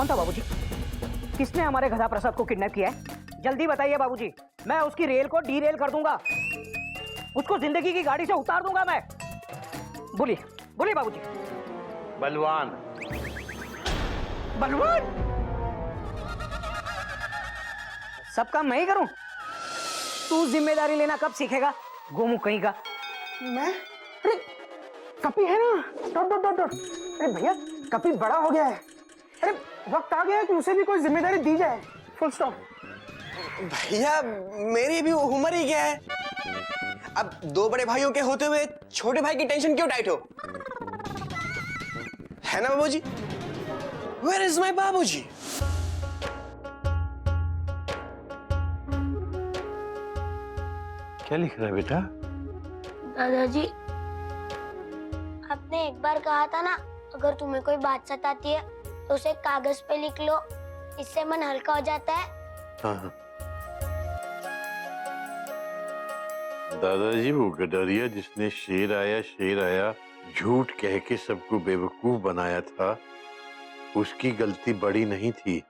कौन था बाबूजी? किसने हमारे गधा प्रसाद को किडनैप किया है? जल्दी बताइए बाबूजी, मैं उसकी रेल को डीरेल कर दूंगा, उसको जिंदगी की गाड़ी से उतार दूंगा मैं। बोलिए बोलिए बाबूजी। बलवान। बलवान? सब काम मैं ही करूं? तू जिम्मेदारी लेना कब सीखेगा गोमू कहीं का? मैं? अरे कपी है ना, डॉट डॉट डॉट डॉट। अरे भैया कपी बड़ा हो गया है, अरे वक्त आ गया है कि उसे भी कोई जिम्मेदारी दी जाए, फुल स्टॉप। भैया मेरी भी उम्र ही क्या है, अब दो बड़े भाइयों के होते हुए छोटे भाई की टेंशन क्यों टाइट हो, है ना बाबूजी? Where is my बाबूजी? क्या लिख रहा है बेटा? दादाजी, आपने एक बार कहा था ना, अगर तुम्हें कोई बात सताती है तो उसे कागज पे लिख लो, इससे मन हल्का हो जाता है। हाँ। दादाजी वो गडरिया जिसने शेर आया झूठ कह के सबको बेवकूफ बनाया था, उसकी गलती बड़ी नहीं थी।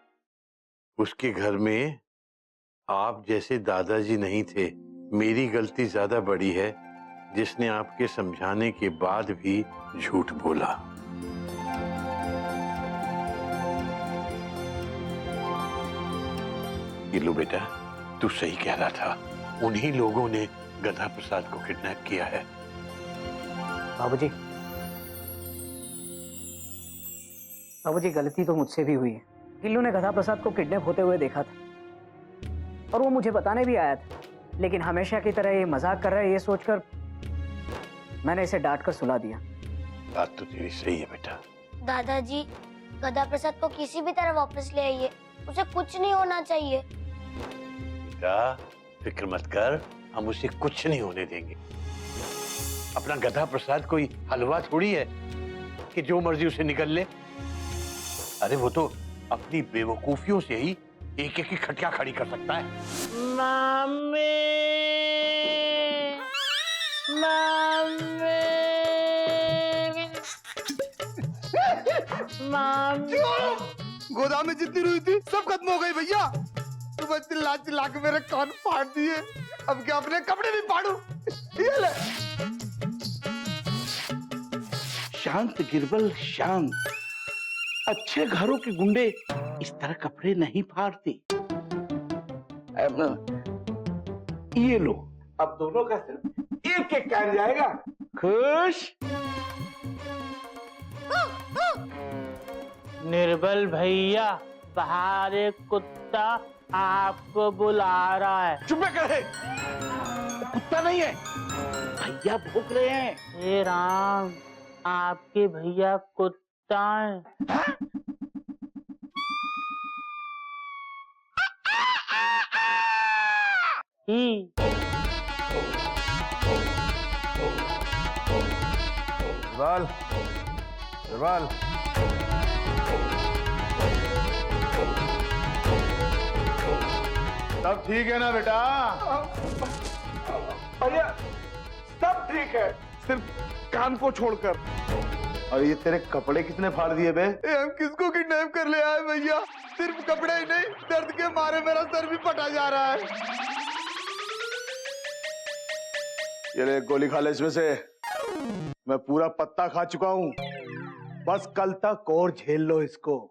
उसके घर में आप जैसे दादाजी नहीं थे। मेरी गलती ज्यादा बड़ी है, जिसने आपके समझाने के बाद भी झूठ बोला। गिल्लू बेटा, तू सही कह रहा था, उन्हीं लोगों ने गधा प्रसाद को किडनैप किया है। बाबूजी, बाबूजी गलती तो मुझसे भी हुई है। गिल्लू ने गधा प्रसाद को किडनैप होते हुए देखा था और वो मुझे बताने भी आया था, लेकिन हमेशा की तरह ये मजाक कर रहा है ये सोचकर मैंने इसे डांट कर सुला दिया। बात तो तेरी सही है बेटा। दादाजी, गधा प्रसाद को किसी भी तरह वापस ले आइए, उसे कुछ नहीं होना चाहिए। बेटा फिक्र मत कर, हम उसे कुछ नहीं होने देंगे। अपना गधा प्रसाद कोई हलवा थोड़ी है कि जो मर्जी उसे निकल ले। अरे वो तो अपनी बेवकूफियों से ही एक एक की खटिया खड़ी कर सकता है। मामी, मामी, मामी। गोदाम में जितनी रुई थी सब खत्म हो गई भैया, तुम चिल्ला चिल्ला के मेरे कान फाड़ दिए, अब क्या अपने कपड़े भी फाड़ू? ये ले। शांत गिरबल शांत, अच्छे घरों के गुंडे इस तरह कपड़े नहीं फाड़ते। ये लो, अब दोनों का सिर्फ एक एक कान जाएगा। खुश? निर्बल भैया, बाहर एक कुत्ता आपको बुला रहा है। चुप करे, कुत्ता नहीं है, भैया भूख रहे हैं। हे राम, आपके भैया कुत्ता है। बाल, बाल। सब ठीक है ना बेटा? भैया सब ठीक है, सिर्फ कान को छोड़कर। और ये तेरे कपड़े कितने फाड़ दिए बे? हम किसको किडनैप कर ले आए भैया? सिर्फ कपड़े ही नहीं, दर्द के मारे मेरा सर भी फटा जा रहा है। ये ले गोली खा ले इसमें से, मैं पूरा पत्ता खा चुका हूँ, बस कल तक और झेल लो इसको।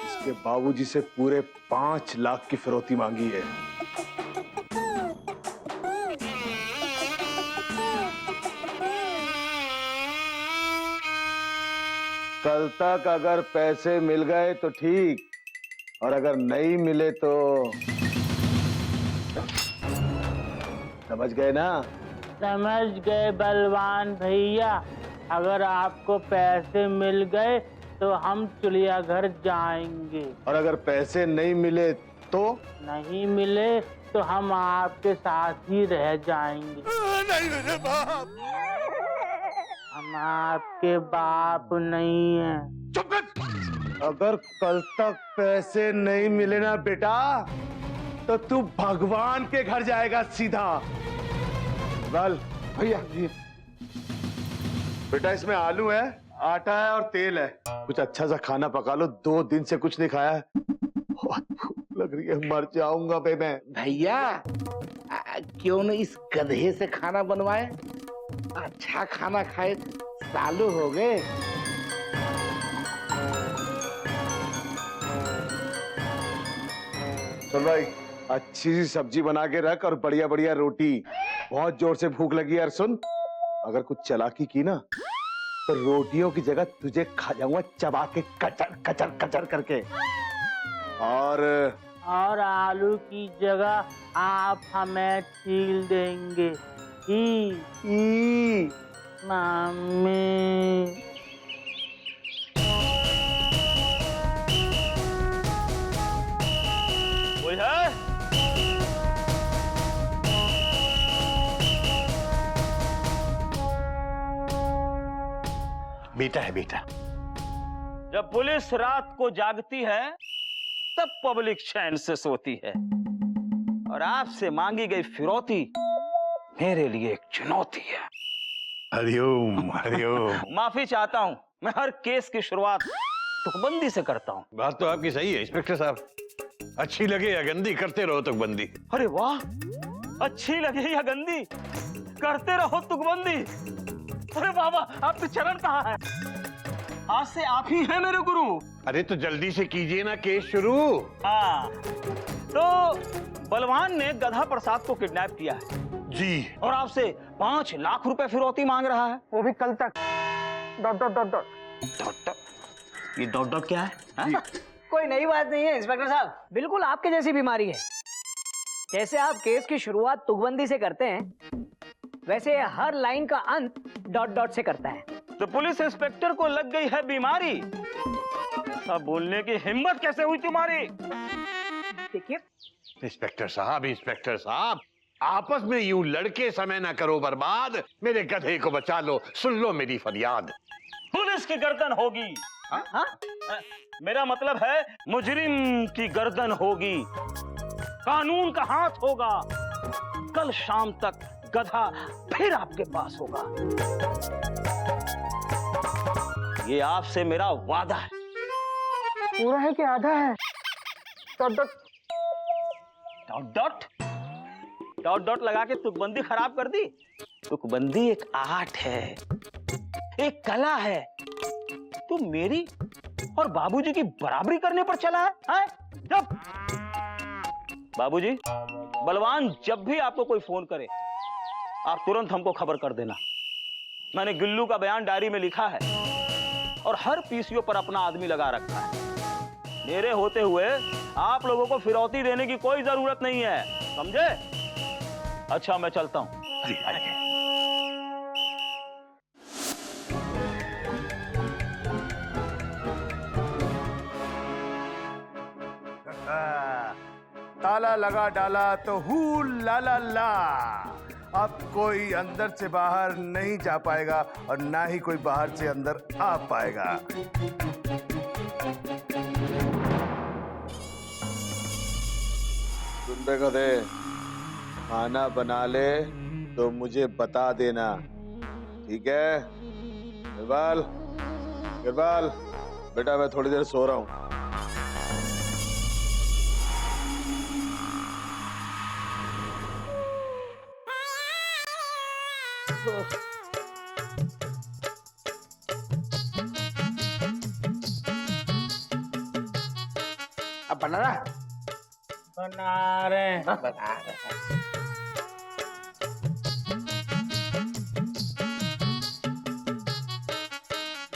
इसके बाबूजी से पूरे 5 लाख की फिरौती मांगी है। कल तक अगर पैसे मिल गए तो ठीक, और अगर नहीं मिले तो समझ गए ना? समझ गए बलवान भैया, अगर आपको पैसे मिल गए तो हम चिड़ियाघर जाएंगे, और अगर पैसे नहीं मिले तो? नहीं मिले तो हम आपके साथ ही रह जाएंगे। नहीं मेरे बाप, हम आपके बाप नहीं हैं। चुप कर। अगर कल तक पैसे नहीं मिले ना बेटा, तो तू भगवान के घर जाएगा सीधा। बाल भैया जी, बेटा इसमें आलू है, आटा है और तेल है। कुछ अच्छा सा खाना पका लो, 2 दिन से कुछ नहीं खाया है। बहुत भूख लग रही है, मर जाऊंगा बे मैं। भैया क्यों न इस गधे से खाना बनवाए? अच्छा खाना खाए सालों हो गए। चल भाई, अच्छी सी सब्जी बना के रख और बढ़िया बढ़िया रोटी। बहुत जोर से भूख लगी यार। सुन, अगर कुछ चालाकी की ना तो रोटियों की जगह तुझे खा जाऊंगा चबा के, कचर कचर कचर करके। और आलू की जगह आप हमें छील देंगे। ई मम्मी। कोई है? बेटा है बेटा। जब पुलिस रात को जागती है तब पब्लिक चैन से सोती है, और आपसे मांगी गई फिरौती मेरे लिए एक चुनौती है। हरिओम हरिओम। माफी चाहता हूं, मैं हर केस की शुरुआत तुकबंदी से करता हूं। बात तो आपकी सही है इंस्पेक्टर साहब, अच्छी लगे या गंदी करते रहो तुकबंदी। अरे वाह, अच्छी लगे या गंदी करते रहो तुकबंदी। अरे बाबा, आपके चरण कहाँ है? आज से आप ही हैं मेरे गुरु। अरे तो जल्दी से कीजिए ना केस शुरू। हाँ, तो बलवान ने गधा प्रसाद को किडनैप किया है जी, और आपसे 5 लाख रुपए फिरौती मांग रहा है। वो भी कल तक। Dot dot dot dot. Dot dot, ये डॉट डॉट क्या है? हाँ? कोई नई बात नहीं है इंस्पेक्टर साहब, बिल्कुल आपके जैसी बीमारी है। जैसे आप केस की शुरुआत तुकबंदी से करते हैं, वैसे हर लाइन का अंत डॉट डॉट से करता है। तो पुलिस इंस्पेक्टर को लग गई है बीमारी, अब बोलने की हिम्मत कैसे हुई तुम्हारी? देखिए इंस्पेक्टर साहब, आपस में यूं लड़के समय ना करो बर्बाद। मेरे गधे को बचा लो, सुन लो मेरी फरियाद। पुलिस की गर्दन होगी। हाँ? मेरा मतलब है मुजरिम की गर्दन होगी, कानून का हाथ होगा। कल शाम तक गधा फिर आपके पास होगा। ये आपसे मेरा वादा है। पूरा है कि आधा है? Dot dot dot dot dot dot लगा के तुकबंदी खराब कर दी। तुकबंदी एक आर्ट है, एक कला है। तू मेरी और बाबूजी की बराबरी करने पर चला है, हैं? जब बाबूजी, बलवान जब भी आपको कोई फोन करे आप तुरंत हमको खबर कर देना। मैंने गिल्लू का बयान डायरी में लिखा है और हर पीसीओ पर अपना आदमी लगा रखा है। मेरे होते हुए आप लोगों को फिरौती देने की कोई जरूरत नहीं है, समझे? अच्छा, मैं चलता हूं। ताला लगा डाला तो हू ला ला ला। अब कोई अंदर से बाहर नहीं जा पाएगा और ना ही कोई बाहर से अंदर आ पाएगा। सुन बे गधे, खाना बना ले तो मुझे बता देना, ठीक है? गिरबाल, गिरबाल, बेटा मैं थोड़ी देर सो रहा हूँ। अब बना रहा? बना रहे हैं। बना रहे।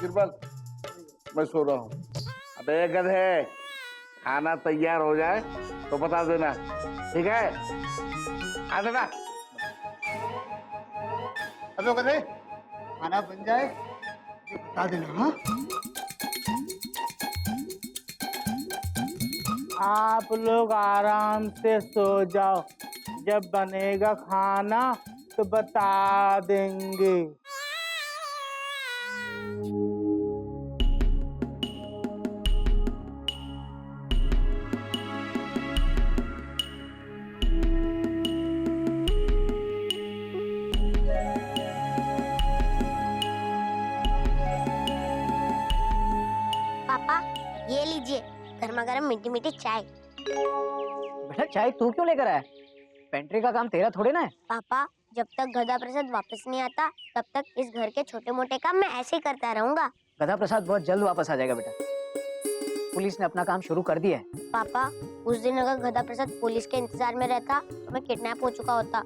गिरबाल, मैं सो रहा हूँ। अबे गधे, खाना तैयार हो जाए तो बता देना, ठीक है? आ देना। अबे गधे, खाना बन जाए तो बता देना। हाँ, आप लोग आराम से सो जाओ, जब बनेगा खाना तो बता देंगे। पापा ये लीजिए गर्मा गर्म मीठी मीठी चाय। बेटा चाय तू क्यों लेकर आया? पेंट्री का काम तेरा थोड़े ना है। पापा जब तक गधा प्रसाद वापस नहीं आता तब तक इस घर के छोटे मोटे काम मैं ऐसे ही करता रहूंगा। गधा प्रसाद बहुत जल्द वापस आ जाएगा बेटा। पुलिस ने अपना काम शुरू कर दिया है। पापा उस दिन अगर गधा प्रसाद पुलिस के इंतजार में रहता तो मैं किडनैप हो चुका होता।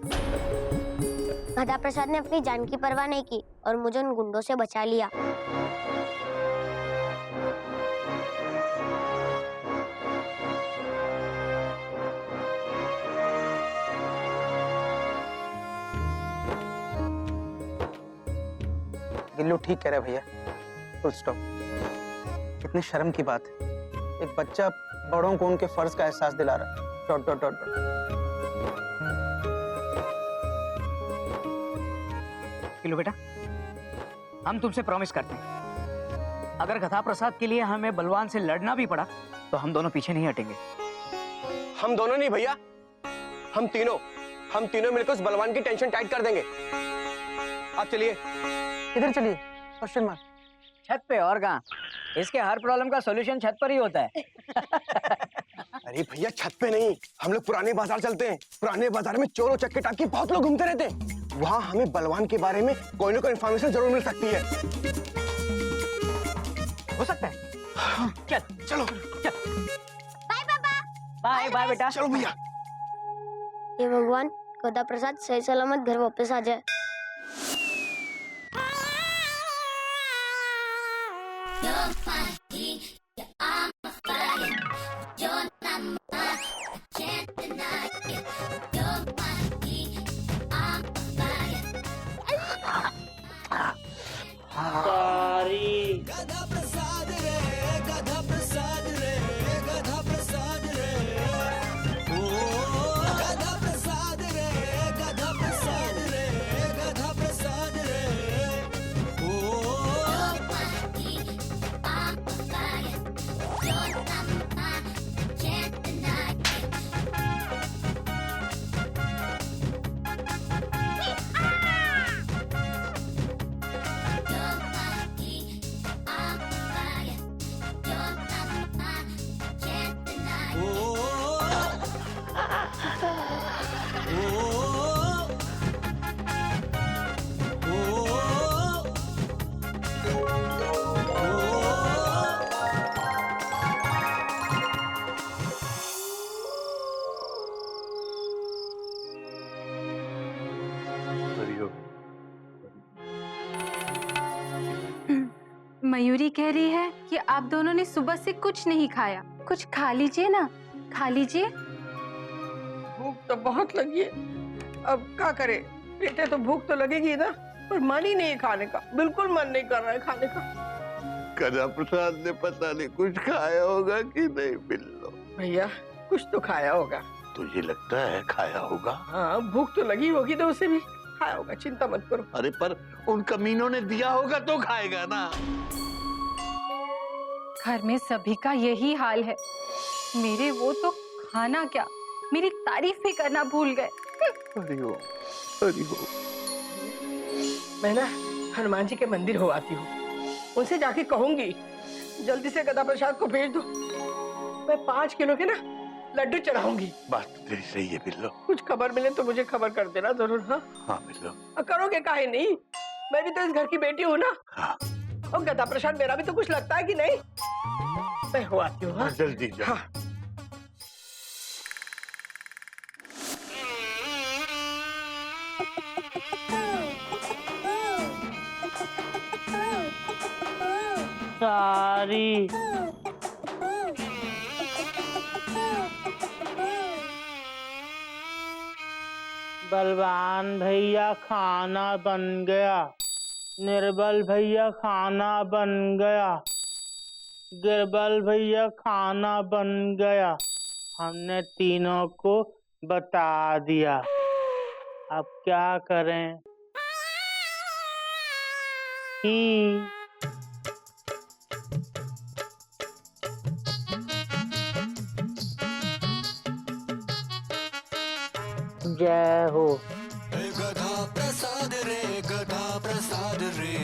गधा प्रसाद ने अपनी जान की परवाह नहीं की और मुझे उन गुंडों से बचा लिया। गिल्लू ठीक कह रहे भैया, फुल स्टॉप। कितनी शर्म की बात है, एक बच्चा बड़ों को उनके फर्ज का एहसास दिला रहा है। Dot dot dot dot. Kilo बेटा हम तुमसे प्रॉमिस करते हैं अगर गधा प्रसाद के लिए हमें बलवान से लड़ना भी पड़ा तो हम दोनों पीछे नहीं हटेंगे। हम दोनों नहीं भैया, हम तीनों मिलकर उस बलवान की टेंशन टाइट कर देंगे। आप चलिए। किधर चलिए? Question mark. छत पे और कहाँ? इसके हर प्रॉब्लम का सॉल्यूशन छत पर ही होता है। अरे भैया छत पे नहीं, हम लोग पुराने बाजार चलते हैं। पुराने बाजार में चोर और चक्के टाइप के बहुत लोग घूमते रहते हैं। वहाँ हमें बलवान के बारे में कोई ना कोई इन्फॉर्मेशन जरूर मिल सकती है। हो सकता है। चल चलो बाय पापा। बाय बाय बेटा। चलो भैया। ये भगवान गधा प्रसाद सही सलामत घर वापस आ जाए। सारी मयूरी कह रही है कि आप दोनों ने सुबह से कुछ नहीं खाया। कुछ खा लीजिए ना, खा लीजिए। भूख तो बहुत लगी है, अब क्या करे? बेटे तो भूख तो लगेगी ना, पर मन ही नहीं है खाने का। बिल्कुल मन नहीं कर रहा है खाने का। गधा प्रसाद ने पता नहीं कुछ खाया होगा कि नहीं बिल्लो। भैया कुछ तो खाया होगा। तुझे लगता है खाया होगा? हाँ भूख तो लगी होगी तो उसे भी खाया होगा, चिंता मत करो। अरे पर उन कमीनों ने दिया होगा तो खाएगा ना। घर में सभी का यही हाल है। मेरे वो तो खाना क्या, मेरी तारीफ भी करना भूल गए। हरिओम हरिओम। मैं ना हनुमान जी के मंदिर हो आती हूँ, उनसे जाके कहूंगी जल्दी से गधा प्रसाद को भेज दो। मैं 5 किलो के ना लड्डू चढ़ाऊंगी। बात तो तेरी सही है बिल्लो। कुछ खबर मिले तो मुझे खबर कर देना जरूर। हाँ हाँ बिल्लो। करोगे काहे नहीं, मैं भी तो इस घर की बेटी हूँ ना। हाँ। और गधा प्रसाद मेरा भी तो कुछ लगता है कि नहीं। मैं हो आती हूँ। हाँ जल्दी जा। हाँ। सारी बलवान भैया खाना बन गया। निर्बल भैया खाना बन गया। गिरबल भैया खाना बन गया। हमने तीनों को बता दिया, अब क्या करें? जय हो। गधा प्रसाद रे, गधा प्रसाद रे।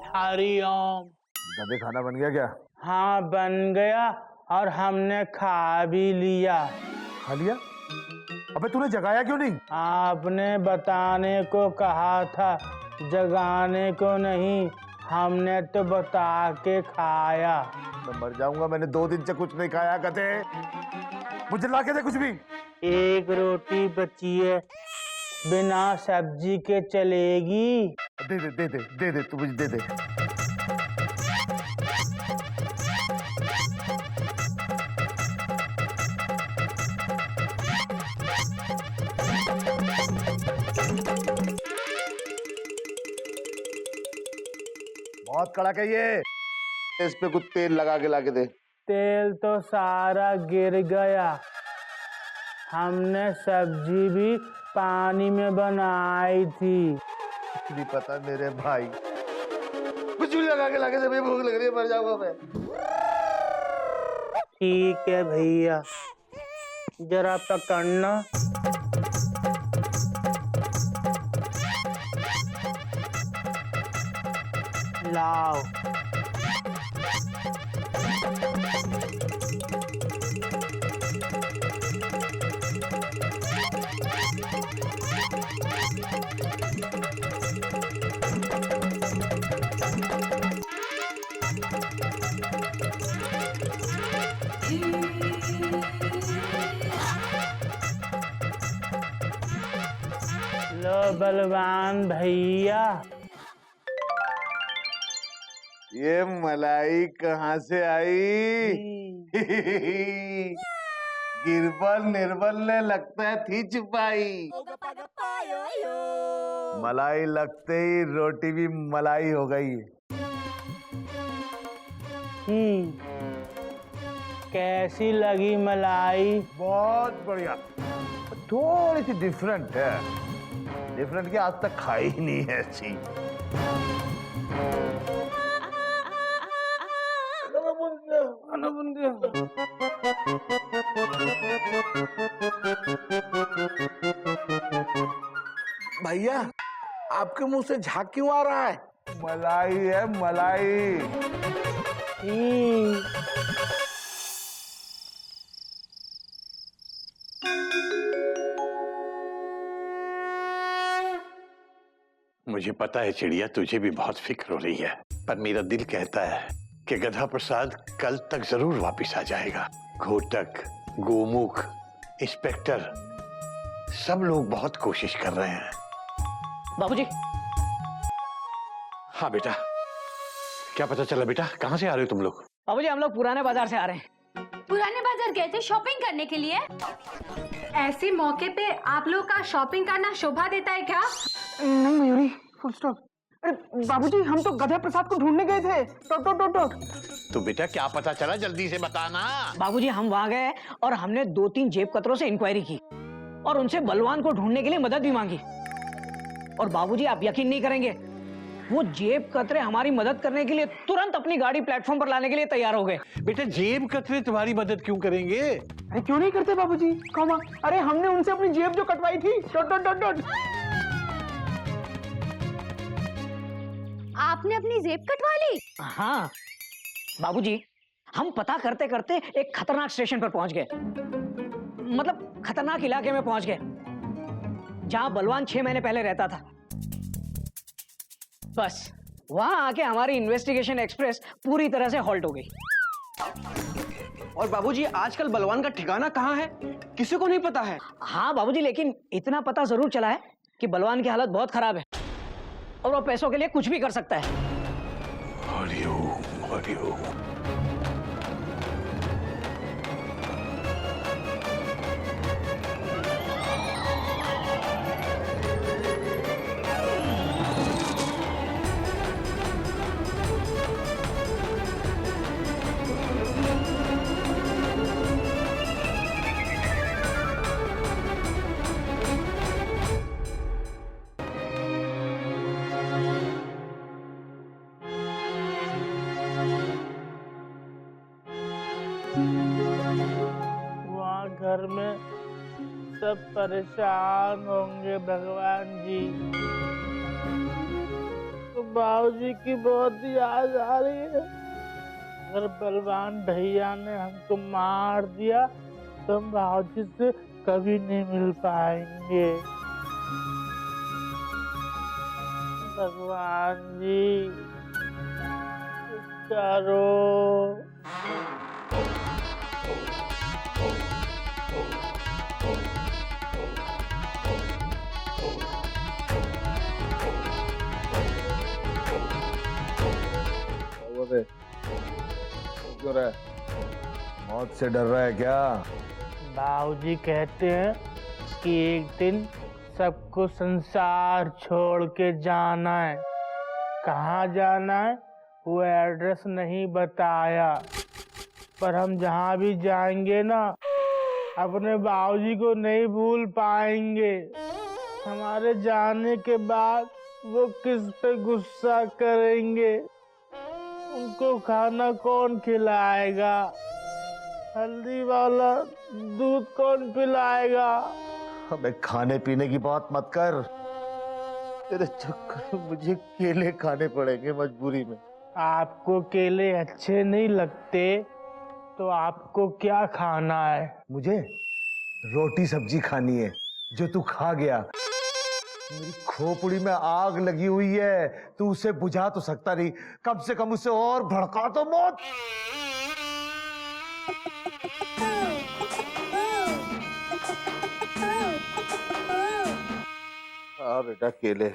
हरिओम। गधे खाना बन गया क्या? हाँ बन गया और हमने खा भी लिया। खा लिया? अबे तूने जगाया क्यों नहीं? आपने बताने को कहा था, जगाने को नहीं। हमने तो बता के खाया। मैं मर जाऊंगा, मैंने 2 दिन से कुछ नहीं खाया। गधे, मुझे ला के दे कुछ भी। एक रोटी बची है, बिना सब्जी के चलेगी? दे दे दे दे दे दे, तू मुझे दे दे। बहुत कड़क है ये। इस पे कुछ तेल लगा के लाके दे। तेल तो सारा गिर गया। हमने सब्जी भी पानी में बनाई थी। नहीं पता मेरे भाई, कुछ भी लगा के लाके दे, मुझे भूख लग रही है, मर जाऊंगा मैं। ठीक है भैया, जरा पकड़ना। लाओ। लो बलवान भैया। ये मलाई कहाँ से आई? गिरबल निर्बल ने लगता है थी छुपाई। मलाई लगते ही रोटी भी मलाई हो गई। कैसी लगी मलाई? बहुत बढ़िया, थोड़ी सी डिफरेंट है। डिफरेंट की आज तक खाई ही नहीं है ऐसी। खाना बन गया। भैया, आपके मुंह से झाग क्यों आ रहा है? मलाई है मलाई। मुझे पता है चिड़िया, तुझे भी बहुत फिक्र हो रही है, पर मेरा दिल कहता है कि गधा प्रसाद कल तक जरूर वापस आ जाएगा। घोटक, गोमुख, इंस्पेक्टर, सब लोग बहुत कोशिश कर रहे हैं। बाबूजी। हाँ बेटा, क्या पता चला बेटा? कहाँ से आ रहे हो तुम लोग? बाबूजी हम लोग पुराने बाजार से आ रहे हैं। पुराने बाजार गए थे शॉपिंग करने के लिए? ऐसे मौके पे आप लोग का शॉपिंग करना शोभा देता है क्या? नहीं मयूरी, फुल स्टॉप। अरे बाबूजी, हम तो गधा प्रसाद को ढूंढने गए थे। तो बेटा क्या पता चला, जल्दी से बताना। बाबूजी हम वहाँ गए और हमने 2-3 जेब कतरों से इंक्वायरी की और उनसे बलवान को ढूंढने के लिए मदद भी मांगी। और बाबूजी आप यकीन नहीं करेंगे, वो जेब कतरे हमारी मदद करने के लिए तुरंत अपनी गाड़ी प्लेटफॉर्म पर लाने के लिए तैयार हो गए। बेटा जेब कतरे तुम्हारी मदद क्यों करेंगे? अरे क्यों नहीं करते बाबूजी? कौन? अरे हमने उनसे अपनी जेब जो कटवाई थी। आपने अपनी जेब कटवा ली? हाँ बाबूजी, हम पता करते करते एक खतरनाक स्टेशन पर पहुंच गए। मतलब खतरनाक इलाके में पहुंच गए जहां बलवान 6 महीने पहले रहता था। बस वहां आके हमारी इन्वेस्टिगेशन एक्सप्रेस पूरी तरह से हॉल्ट हो गई। और बाबूजी आजकल बलवान का ठिकाना कहाँ है? किसी को नहीं पता है। हाँ बाबूजी, लेकिन इतना पता जरूर चला है कि बलवान की हालत बहुत खराब है और वो पैसों के लिए कुछ भी कर सकता है। हरिओम हरिओम। वहाँ घर में सब परेशान होंगे भगवान जी। तो बाबूजी की बहुत याद आ रही है। अगर बलवान भैया ने हमको मार दिया तो हम बाबूजी से कभी नहीं मिल पाएंगे। भगवान जी करो। क्यों रहा है? मौत से डर रहा है क्या? बाबूजी कहते हैं कि एक दिन सबको संसार छोड़ के जाना है। कहाँ जाना है वो एड्रेस नहीं बताया, पर हम जहाँ भी जाएंगे ना अपने बाबूजी को नहीं भूल पाएंगे। हमारे जाने के बाद वो किस पे गुस्सा करेंगे, उनको खाना कौन खिलाएगा, हल्दी वाला दूध कौन पिलाएगा। हमें खाने पीने की बात मत कर, तेरे चक्कर में मुझे केले खाने पड़ेंगे मजबूरी में। आपको केले अच्छे नहीं लगते तो आपको क्या खाना है? मुझे रोटी सब्जी खानी है जो तू खा गया। मेरी खोपड़ी में आग लगी हुई है, तू उसे बुझा तो सकता नहीं, कम से कम उसे और भड़का तो मौत। हाँ बेटा केले।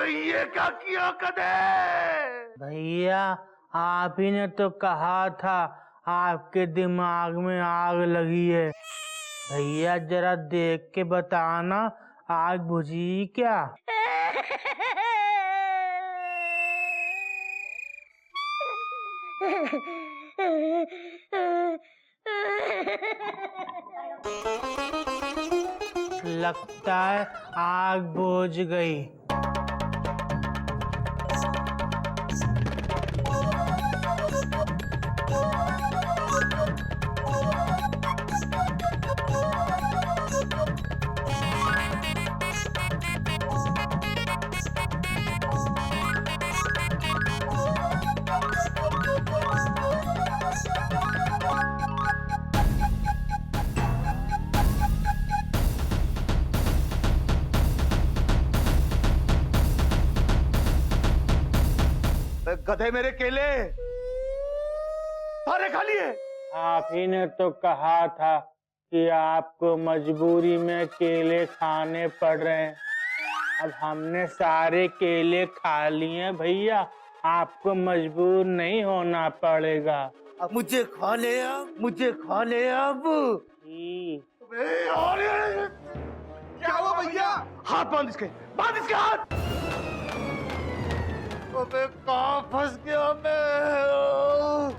ये क्या किया कदे? भैया आप ही ने तो कहा था आपके दिमाग में आग लगी है। भैया जरा देख के बताना आग बुझी क्या? लगता है आग बुझ गई। गधे मेरे केले सारे खा लिए। आप ही ने तो कहा था कि आपको मजबूरी में केले खाने पड़ रहे हैं। अब हमने सारे केले खा लिए भैया, आपको मजबूर नहीं होना पड़ेगा। अब मुझे खा ले, अब मुझे खा ले। अब क्या हुआ भैया? हाथ बांध इसके, बांध इसके हाथ। अबे कहाँ फंस गया मैं?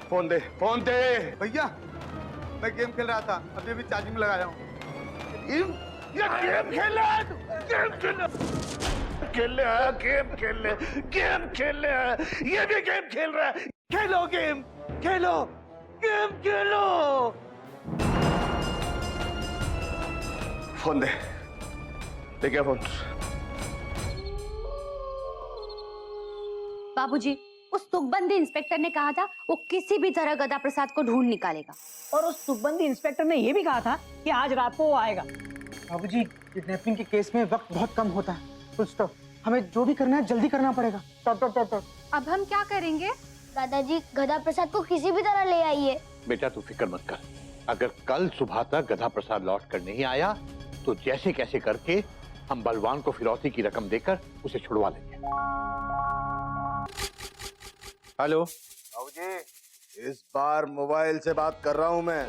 फोन दे, फोन दे। भैया मैं गेम खेल रहा था, अभी अभी चार्जिंग में लगाया हूँ। गेम खेल रहा है, गेम खेल रहा है, गेम खेल रहा है, गेम खेल रहा है, ये भी गेम खेल रहा है। खेलो गेम, खेलो गेम, खेलो। फोन दे, दे क्या फोन? बाबूजी, उस तुकबंदी इंस्पेक्टर ने कहा था वो किसी भी तरह गदा प्रसाद को ढूंढ निकालेगा। और उस तुकबंदी इंस्पेक्टर ने यह भी कहा था कि आज रात को वो आएगा। बाबूजी, किडनैपिंग के केस में वक्त बहुत कम होता है। Full stop. हमें जो भी करना है जल्दी करना पड़ेगा। अब हम क्या करेंगे? दादाजी गदा प्रसाद को किसी भी तरह ले आइए। बेटा तू फिक्र मत कर, अगर कल सुबह तक गधा प्रसाद लौट कर नहीं आया तो जैसे कैसे करके हम बलवान को फिरौती की रकम देकर उसे छुड़वा लेंगे। हेलो बाबूजी, इस बार मोबाइल से बात कर रहा हूं मैं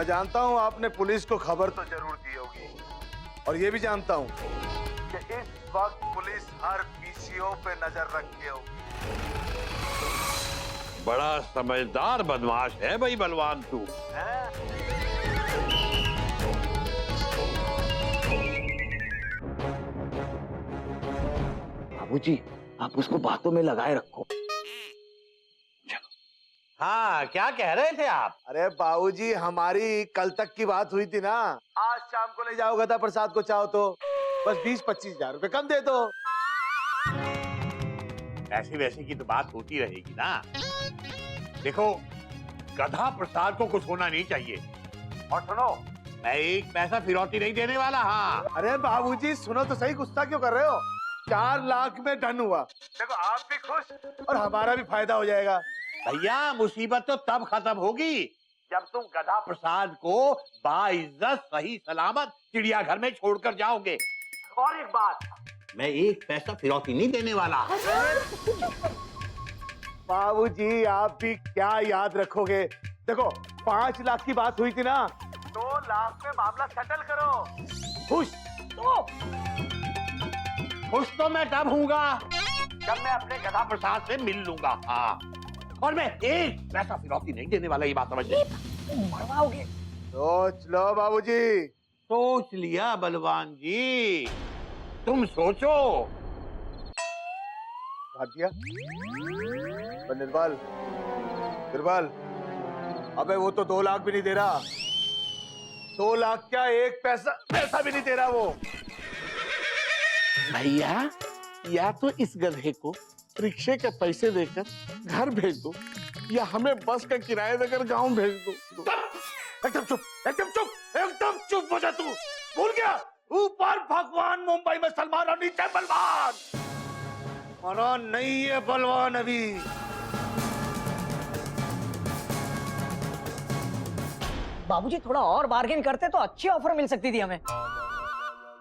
जानता हूं आपने पुलिस को खबर तो जरूर दी होगी, और ये भी जानता हूं कि इस वक्त पुलिस हर पीसीओ पे नजर रखे होगी। बड़ा समझदार बदमाश है भाई बलवान तू। बाबूजी, आप उसको बातों में लगाए रखो। हाँ, क्या कह रहे थे आप? अरे बाबूजी, हमारी कल तक की बात हुई थी ना, आज शाम को ले जाओ गधा प्रसाद को, चाहो तो बस 20-25 हजार रुपए कम दे दो। ऐसी वैसी की तो बात होती रहेगी ना। देखो, गधा प्रसाद को कुछ होना नहीं चाहिए। और सुनो, मैं एक पैसा फिरौती नहीं देने वाला। हाँ। अरे बाबूजी सुनो तो सही, गुस्सा क्यों कर रहे हो? 4 लाख में डन हुआ। देखो, आप भी खुश और हमारा भी फायदा हो जाएगा। भैया, मुसीबत तो तब खत्म होगी जब तुम गधा प्रसाद को बाइज्जत सही सलामत चिड़ियाघर में छोड़कर जाओगे। और एक बात, मैं एक पैसा फिरौती नहीं देने वाला। बाबूजी, आप भी क्या याद रखोगे? देखो, 5 लाख की बात हुई थी ना, 2 लाख में मामला सेटल करो। खुश तो मैं तब हूँगा जब मैं अपने गधा प्रसाद से मिल लूंगा। हाँ, और मैं एक पैसा फिरौती नहीं देने वाला, ये बात समझ ली। मरवाओगे। सोच लो बाबूजी। सोच लिया बलवान जी, तुम सोचो। दिया निर्बल, निर्बल, अबे वो तो 2 लाख भी नहीं दे रहा। 2 लाख क्या, एक पैसा भी नहीं दे रहा वो। भैया, या तो इस गधे को रिक्शे के पैसे देकर घर भेज दो, या हमें बस का किराया देकर गांव भेज दो। एकदम चुप, एकदम चुप, एकदम चुप हो जा तू। भूल गया, ऊपर भगवान, मुंबई में सलमान और नीचे बलवान। मना नहीं है बलवान अभी। बाबूजी, थोड़ा और बार्गेन करते तो अच्छी ऑफर मिल सकती थी हमें।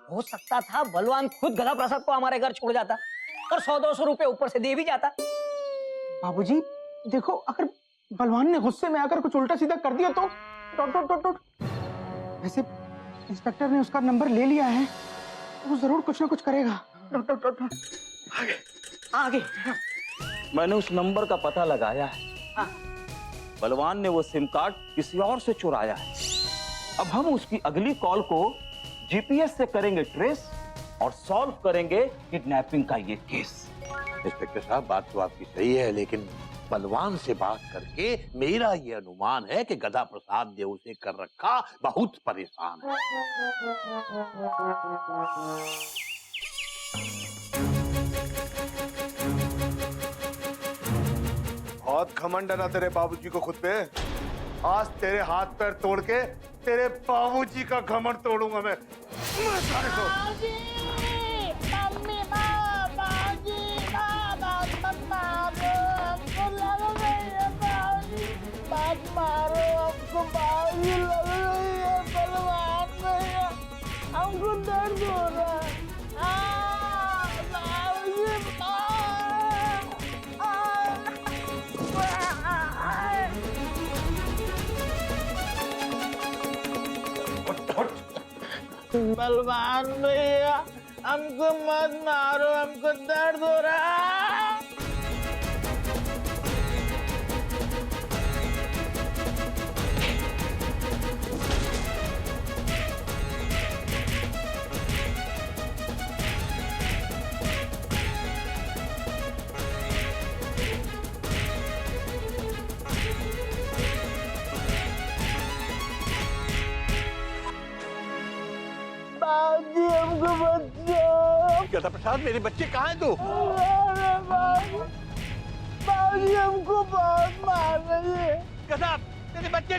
हो सकता था बलवान खुद गधा प्रसाद को हमारे घर छोड़ जाता और 100-200 रुपए ऊपर से दे भी जाता। बाबूजी, देखो, अगर बलवान ने गुस्से में आकर कुछ उल्टा सीधा कर दिया तो वैसे इंस्पेक्टर ने उसका नंबर ले लिया है, तो वो जरूर कुछ ना कुछ करेगा। आगे मैंने उस नंबर का पता लगाया है। बलवान ने वो सिम कार्ड किसी और से चुराया है। अब हम उसकी अगली कॉल को जीपीएस से करेंगे ट्रेस और सॉल्व करेंगे किडनैपिंग का ये केस। इंस्पेक्टर साहब, बात तो आपकी सही है, लेकिन बलवान से बात करके मेरा ये अनुमान है कि गधा प्रसाद ने उसे कर रखा बहुत परेशान है। बहुत घमंड है ना तेरे बाबूजी को खुद पे। आज तेरे हाथ पैर तोड़ के तेरे बाबूजी का घमंड तोड़ूंगा मैं सारे को। हमको दर्द हो रहा है। बलवान भैया, हमको मत मारो, हमको दर्द हो रहा है। बाबूजी, हमको बचाओ। गधा प्रसाद, मेरे बच्चे कहाँ हैं तू? बाबूजी, हमको बहुत मार रही है। गधा, तेरे बच्चे।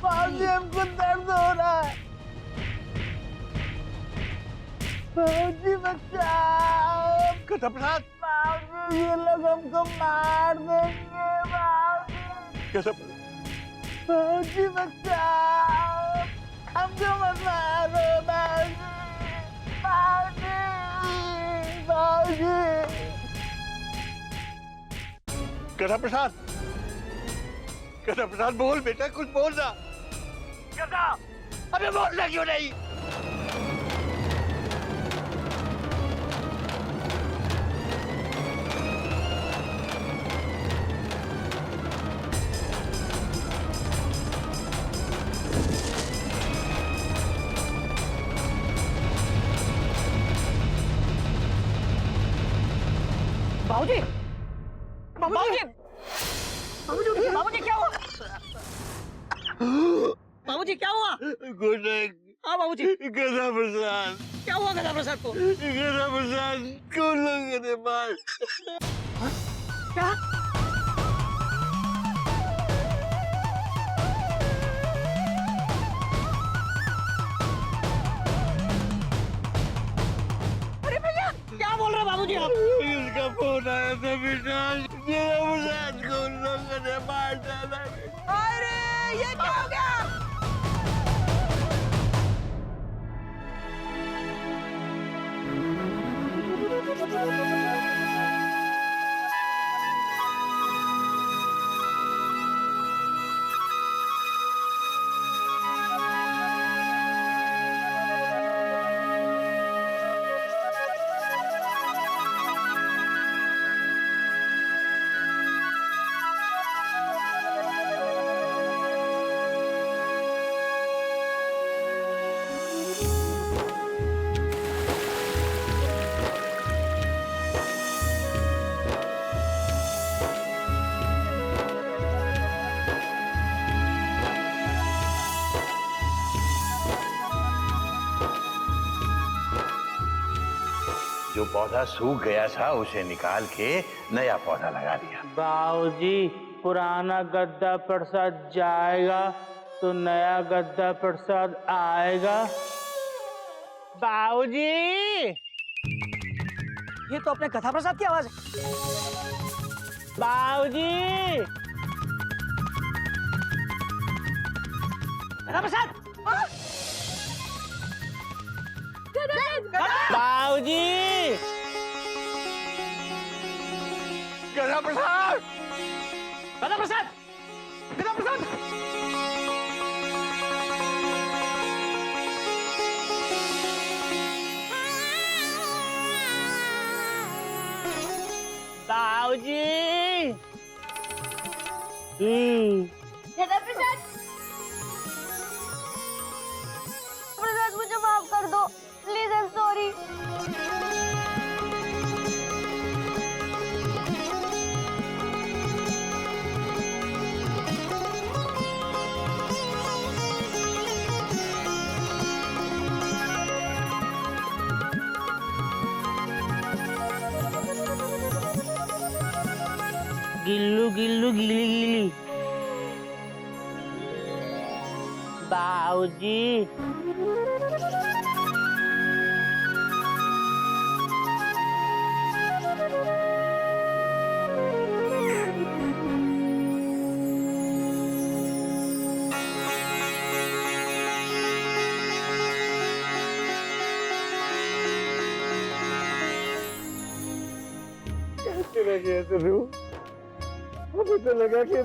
बाबूजी, हमको दर्द हो रहा है। बाबूजी, बचाओ। गधा प्रसाद, बाबूजी, ये लोग हमको मार देंगे। गधा, बाबूजी, बचाओ, हमको मत मारो। बाबूजी, गधा प्रसाद, गधा प्रसाद, बोल बेटा, कुछ बोल ना। गधा, अबे बोलना क्यों नहीं? बाबूजी बाबूजी बाबूजी क्या हुआ? बाबूजी क्या हुआ? हाँ बाबूजी, गधा प्रसाद, क्या हुआ गधा प्रसाद को? गधा प्रसाद को लोगों ने मार। क्या? अरे भैया क्या बोल रहे बाबूजी आप? इसका फोन आया था बेटा, गधा प्रसाद को लोगों ने मार डाला। अरे ये क्या हो गया? जो पौधा सूख गया था उसे निकाल के नया पौधा लगा दिया। बाबूजी पुराना गद्दा प्रसाद जाएगा तो नया गद्दा प्रसाद आएगा। बाबूजी ये तो अपने गधा प्रसाद की आवाज है। बाबूजी गधा प्रसाद, बाबूजी गधा प्रसाद, गधा प्रसाद, गधा प्रसाद। बाबूजी गधा प्रसाद, प्रसाद मुझे माफ कर दो please, I am sorry. Gillu Gillu गिली गिली। बाबूजी मुझे तो लगा कि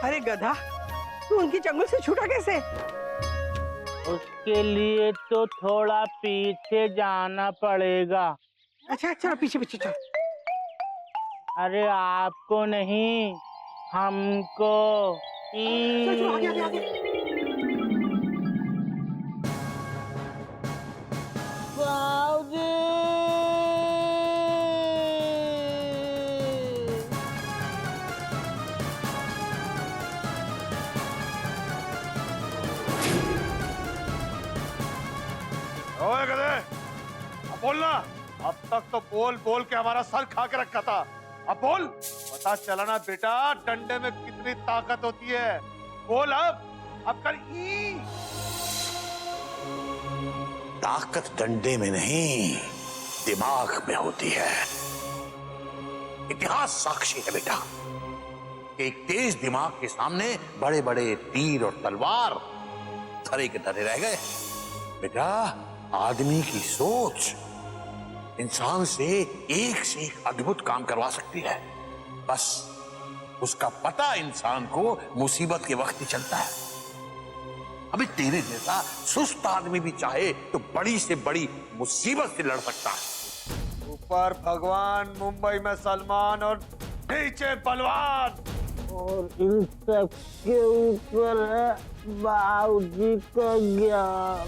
अरे गधा, तू उनकी चंगुल से छूटा कैसे? उसके लिए तो थोड़ा पीछे जाना पड़ेगा। अच्छा चलो पीछे पीछे चलो। अरे आपको नहीं, हमको। चलो चलो आगे आगे आगे। ओए गधे, अब बोलना। अब तक तो बोल बोल के हमारा सर खा के रखा था, अब बोल। पता चला ना बेटा डंडे में कितनी ताकत होती है। बोल अब कर ई। ताकत डंडे में नहीं, दिमाग में होती है। इतिहास साक्षी है बेटा कि एक तेज दिमाग के सामने बड़े बड़े तीर और तलवार धरे के धरे रह गए। बेटा आदमी की सोच इंसान से एक अद्भुत काम करवा सकती है। बस उसका पता इंसान को मुसीबत के वक्त ही चलता है। अभी तेरे जैसा सुस्त आदमी भी चाहे तो बड़ी से बड़ी मुसीबत से लड़ सकता है। ऊपर भगवान, मुंबई में सलमान और नीचे बलवान। और इन सब के ऊपर है बाबूजी का ज्ञान।